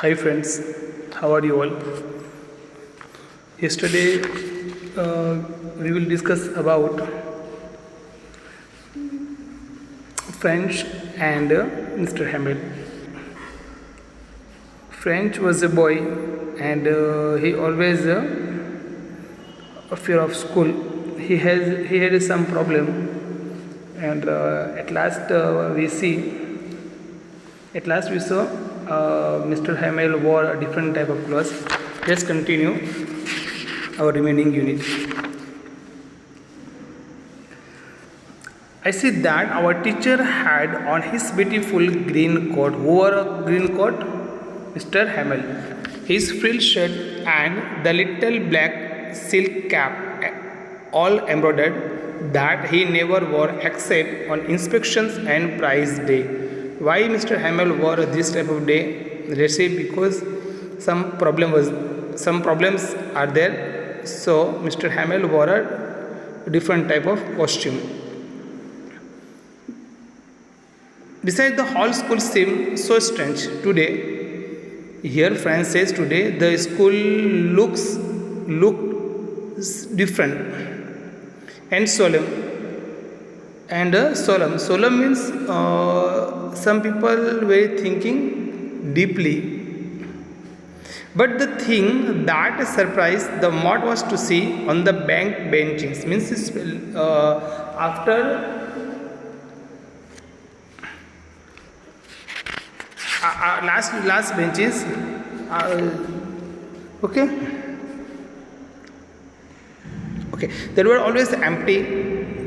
Hi friends, how are you all? Yesterday we will discuss about French and Mr. Hamel. French was a boy and he always a fear of school. He had some problem and at last we saw Mr. Hamel wore a different type of clothes. Let's continue our remaining unit. I see that our teacher had on his beautiful green coat. Who wore a green coat? Mr. Hamel. His frilled shirt and the little black silk cap, all embroidered, that he never wore except on inspections and prize day. Why Mr. Hamel wore this type of day? Let's say because some problems are there. So Mr. Hamel wore a different type of costume. Besides, the whole school seemed so strange today. Here, France says today the school looked different and solemn. And solemn means some people were thinking deeply. But the thing that surprised the most was to see on the bank benches. Means after last benches okay there were always empty.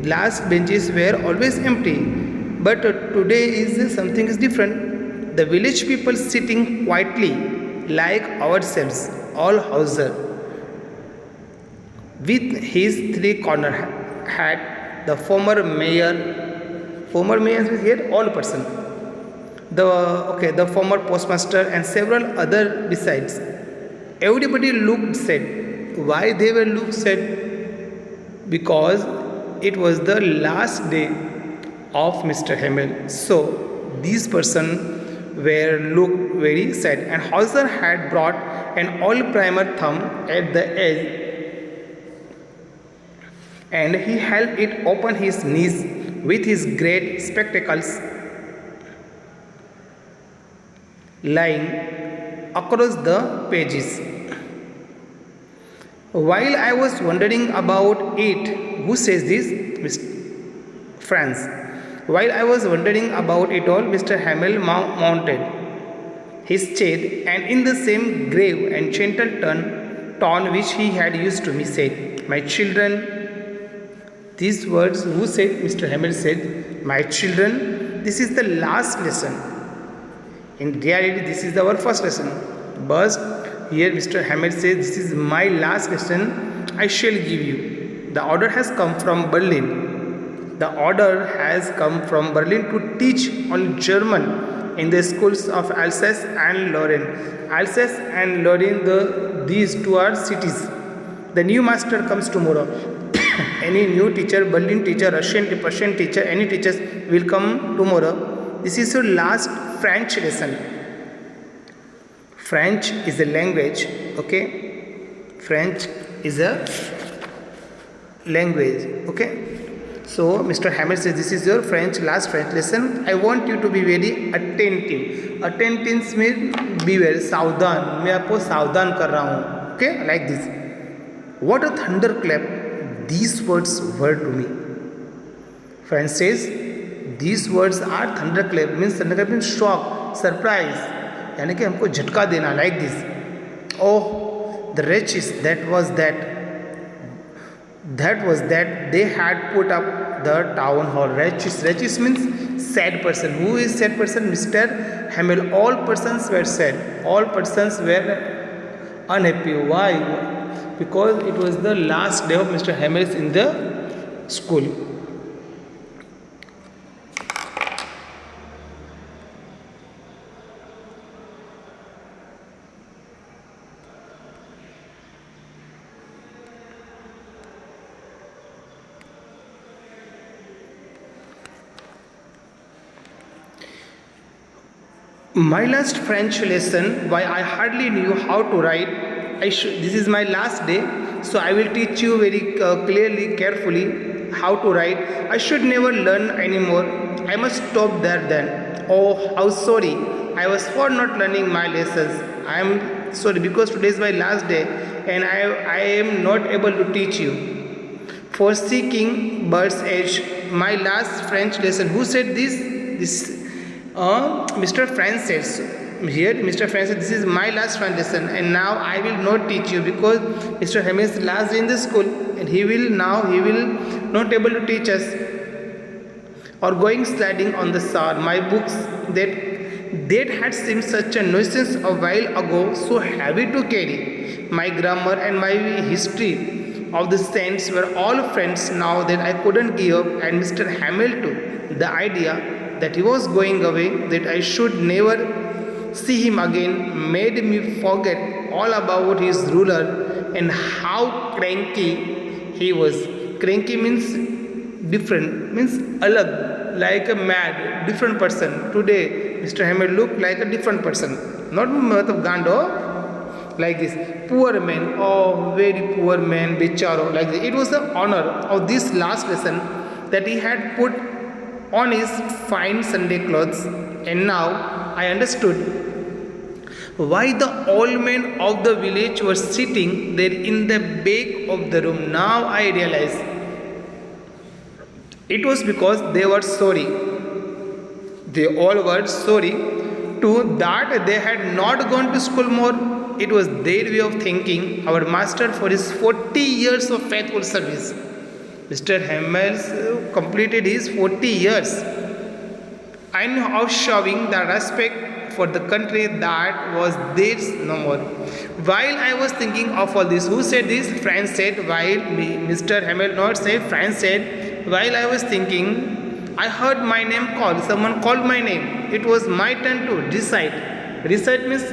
Last benches were always empty, but today is something is different. The village people sitting quietly like ourselves, all Hauser, with his three corner hat. The former mayor is here, all person, the former postmaster and several other besides. Everybody looked sad. Why they were looked sad? Because it was the last day of Mr. Hamel. So these person were looked very sad, and Hauser had brought an old primer thumb at the edge, and he held it upon his knees with his great spectacles lying across the pages. While I was wondering about it, who says this? Mr. France. While I was wondering about it all, Mr. Hamel mounted his chair, and in the same grave and gentle tone which he had used to me, said, "My children," these words, who said? Mr. Hamel said, "My children, this is the last lesson." In reality, this is our first lesson. But here Mr. Hamel says, "This is my last lesson I shall give you. The order has come from Berlin. The order has come from Berlin to teach all German in the schools of Alsace and Lorraine." Alsace and Lorraine, these two are cities. The new master comes tomorrow. Any new teacher, Berlin teacher, Russian teacher, any teachers will come tomorrow. This is your last French lesson. French is a language, okay? French is a language, okay? So Mr. Hamel says, this is your last French lesson. I want you to be very attentive. Attentive means beware, सावधान. मैं आपको सावधान कर रहा हूँ, okay? Like this. What a thunderclap these words were to me. France says, these words are thunderclap means shock, surprise, यानी कि हमको झटका देना, like this. Oh, the wretches that was that they had put up the town hall. Wretches means sad person. Who is sad person? Mr. Hamel. All persons were sad. All persons were unhappy. Why? Because it was the last day of Mr. Hamel in the school. My last French lesson, why I hardly knew how to write. This is my last day, so I will teach you very clearly, carefully how to write. I should never learn anymore. I must stop there then. Oh, how sorry. I was for not learning my lessons. I am sorry because today is my last day and I am not able to teach you. Forsaking bird's edge, my last French lesson. Who said this? Mr. France says here. Mr. France said, this is my last French lesson, and now I will not teach you because Mr. Hamel is last day in the school, and he will not able to teach us. Or going sliding on the sand. My books that had seemed such a nuisance a while ago, so heavy to carry. My grammar and my history of the saints were all friends now that I couldn't give up, and Mr. Hamilton, the idea that he was going away, that I should never see him again, made me forget all about his ruler and how cranky he was. Cranky means different, means alag, like a mad, different person. Today, Mr. Hamilton looked like a different person. Not matlab gando, like this poor man, oh very poor man, bicharo, like this. It was the honor of this last lesson that he had put on his fine Sunday clothes, and now I understood why the old men of the village were sitting there in the back of the room. Now I realize it was because they were sorry. They all were sorry to that they had not gone to school more. It was their way of thanking our master for his 40 years of faithful service. Mr. Hamels completed his 40 years and of showing the respect for the country that was theirs no more. While I was thinking of all this, who said this? France said, while Mr. Hamel not said, France said, while I was thinking, I heard my name called. Someone called my name. It was my turn to recite. Recite means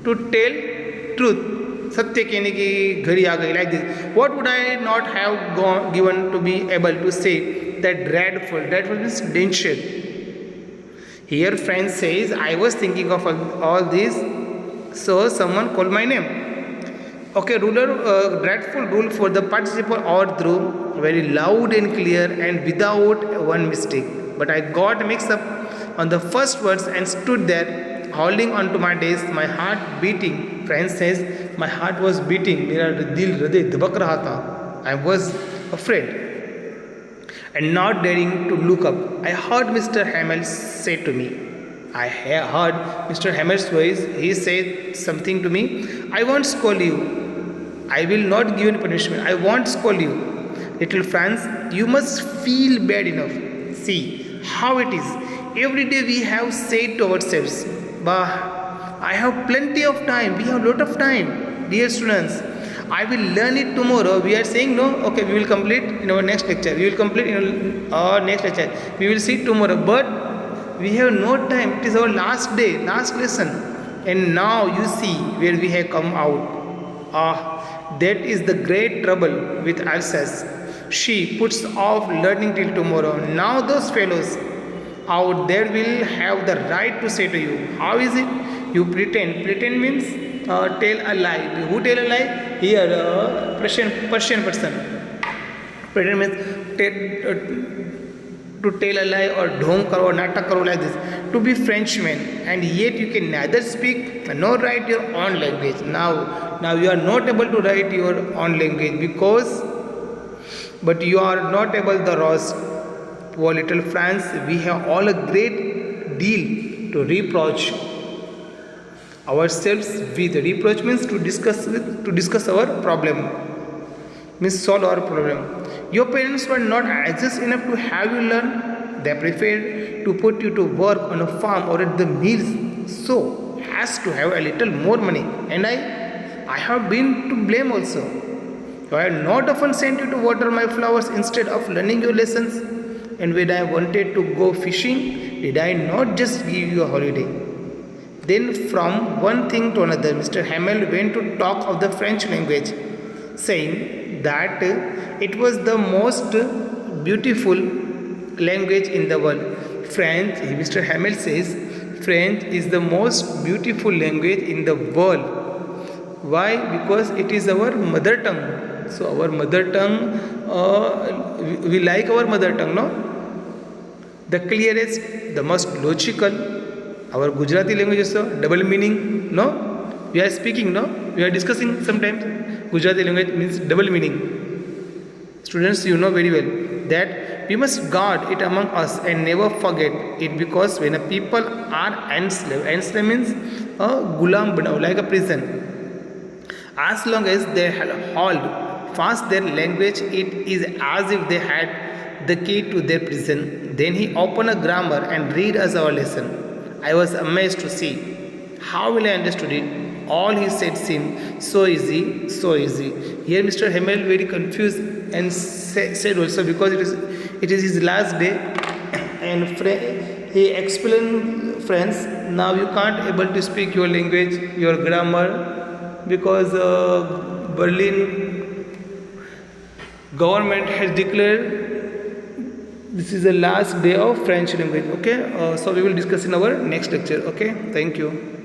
to tell truth. सत्य कहने की घड़ी आ गई, like this. What would I not have given to be able to say that dreadful means danger. Here friend says, I was thinking of all this, so someone called my name. Okay, dreadful rule for the participle or through, very loud and clear and without one mistake. But I got mixed up on the first words and stood there holding on to my days, my heart beating. Friend says, my heart was beating. मेरा दिल हृदय दबक रहा था. I was afraid and not daring to look up. I heard Mr. Hamel say to me. I heard Mr. Hamel's voice. He said something to me. I won't scold you. I will not give you punishment. I won't scold you. Little Franz, you must feel bad enough. See how it is. Every day we have said to ourselves, bah, I have plenty of time. We have a lot of time. Dear students, I will learn it tomorrow. We are saying no, okay, we will complete in our next lecture. We will complete in our next lecture. We will see tomorrow. But we have no time. It is our last day, last lesson. And now you see where we have come out. That is the great trouble with Alsace. She puts off learning till tomorrow. Now those fellows out there will have the right to say to you, how is it? You pretend. Pretend means tell a lie. Who tell a lie? Here, Persian person. Pretend means to tell a lie or dhong karo or natak karo, like this. To be Frenchman, and yet you can neither speak nor write your own language. Now you are not able to write your own language but you are not able to roast. Poor little France, we have all a great deal to reproach ourselves with. Reproach means to discuss our problem, means solve our problem. Your parents were not anxious enough to have you learn. They preferred to put you to work on a farm or at the mills, so as to have a little more money. And I have been to blame also. I had not often sent you to water my flowers instead of learning your lessons. And when I wanted to go fishing, did I not just give you a holiday? Then from one thing to another, Mr. Hamel went to talk of the French language, saying that it was the most beautiful language in the world. French, Mr. Hamel says, French is the most beautiful language in the world. Why? Because it is our mother tongue. So our mother tongue, we like our mother tongue, no? The clearest, the most logical. Our Gujarati language is a double meaning, no? We are speaking, no? We are discussing sometimes. Gujarati language means double meaning. Students, you know very well that we must guard it among us and never forget it, because when a people are enslaved means a gulam banav, like a prison. As long as they hold fast their language, it is as if they had the key to their prison. Then he opened a grammar and read us our lesson. I was amazed to see how well I understood it. All he said seemed so easy, so easy. Here Mr. Hamel very confused and said also, because it is his last day, and he explained, friends, now you can't able to speak your language, your grammar, because Berlin government has declared this is the last day of French language. Okay, so we will discuss in our next lecture. Okay, thank you.